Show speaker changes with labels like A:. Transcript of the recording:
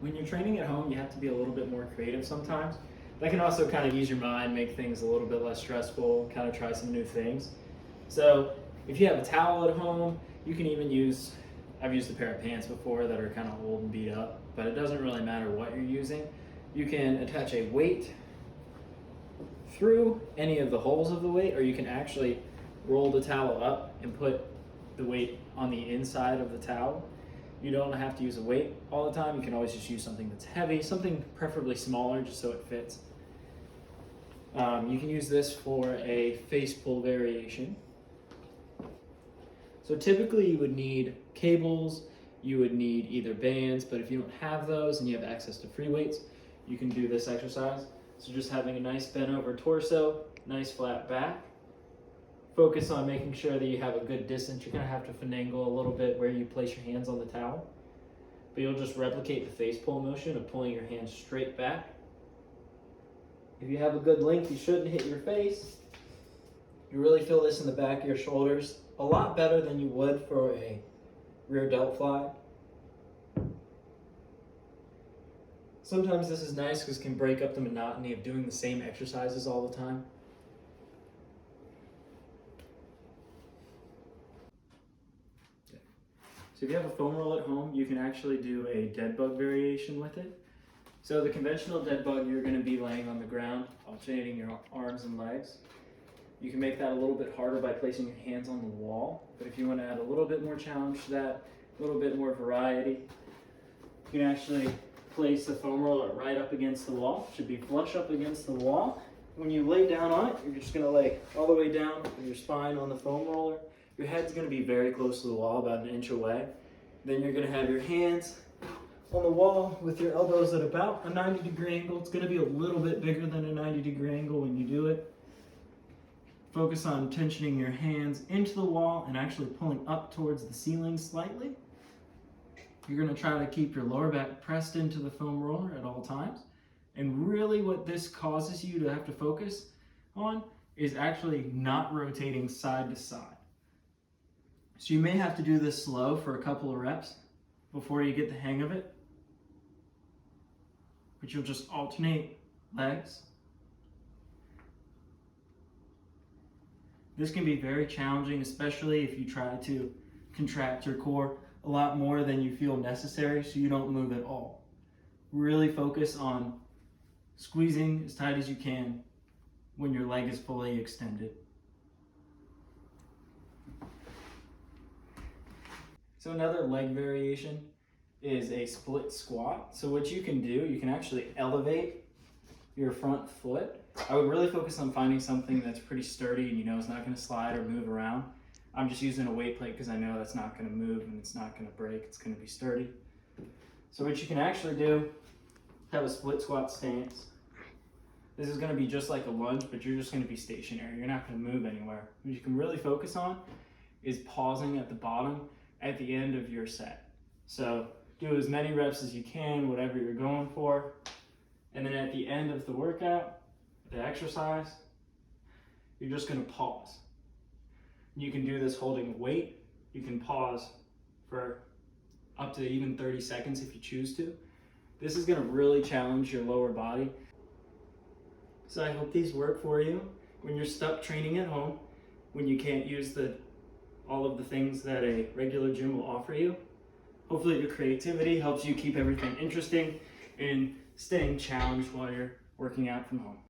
A: when you're training at home, you have to be a little bit more creative sometimes. That can also kind of ease your mind, make things a little bit less stressful, kind of try some new things. So if you have a towel at home, you can even use, I've used a pair of pants before that are kind of old and beat up, but it doesn't really matter what you're using. You can attach a weight through any of the holes of the weight, or you can actually roll the towel up and put the weight on the inside of the towel. You don't have to use a weight all the time. You can always just use something that's heavy, something preferably smaller just so it fits. You can use this for a face pull variation. So typically you would need cables, you would need either bands, but if you don't have those and you have access to free weights, you can do this exercise. So just having a nice bent over torso, nice flat back. Focus on making sure that you have a good distance. You're gonna have to finagle a little bit where you place your hands on the towel, but you'll just replicate the face pull motion of pulling your hands straight back. If you have a good length, you shouldn't hit your face. You really feel this in the back of your shoulders, a lot better than you would for a rear delt fly. Sometimes this is nice because it can break up the monotony of doing the same exercises all the time. So if you have a foam roll at home, you can actually do a dead bug variation with it. So the conventional dead bug, you're going to be laying on the ground, alternating your arms and legs. You can make that a little bit harder by placing your hands on the wall, but if you want to add a little bit more challenge to that, a little bit more variety, you can actually place the foam roller right up against the wall. It should be flush up against the wall. When you lay down on it, you're just going to lay all the way down with your spine on the foam roller. Your head's going to be very close to the wall, about 1 inch away. Then you're going to have your hands on the wall with your elbows at about a 90-degree angle. It's going to be a little bit bigger than a 90-degree angle when you do it. Focus on tensioning your hands into the wall and actually pulling up towards the ceiling slightly. You're going to try to keep your lower back pressed into the foam roller at all times. And really what this causes you to have to focus on is actually not rotating side to side. So you may have to do this slow for a couple of reps before you get the hang of it. But you'll just alternate legs. This can be very challenging, especially if you try to contract your core a lot more than you feel necessary so you don't move at all. Really focus on squeezing as tight as you can when your leg is fully extended. So another leg variation is a split squat. So what you can do, you can actually elevate your front foot. I would really focus on finding something that's pretty sturdy and you know it's not going to slide or move around. I'm just using a weight plate because I know that's not going to move and it's not going to break. It's going to be sturdy. So what you can actually do, have a split squat stance. This is going to be just like a lunge, but you're just going to be stationary. You're not going to move anywhere. What you can really focus on is pausing at the bottom at the end of your set. So do as many reps as you can, whatever you're going for. And then at the end of the workout, the exercise, you're just going to pause. You can do this holding weight. You can pause for up to even 30 seconds if you choose to. This is going to really challenge your lower body. So I hope these work for you when you're stuck training at home, when you can't use all of the things that a regular gym will offer you. Hopefully your creativity helps you keep everything interesting and staying challenged while you're working out from home.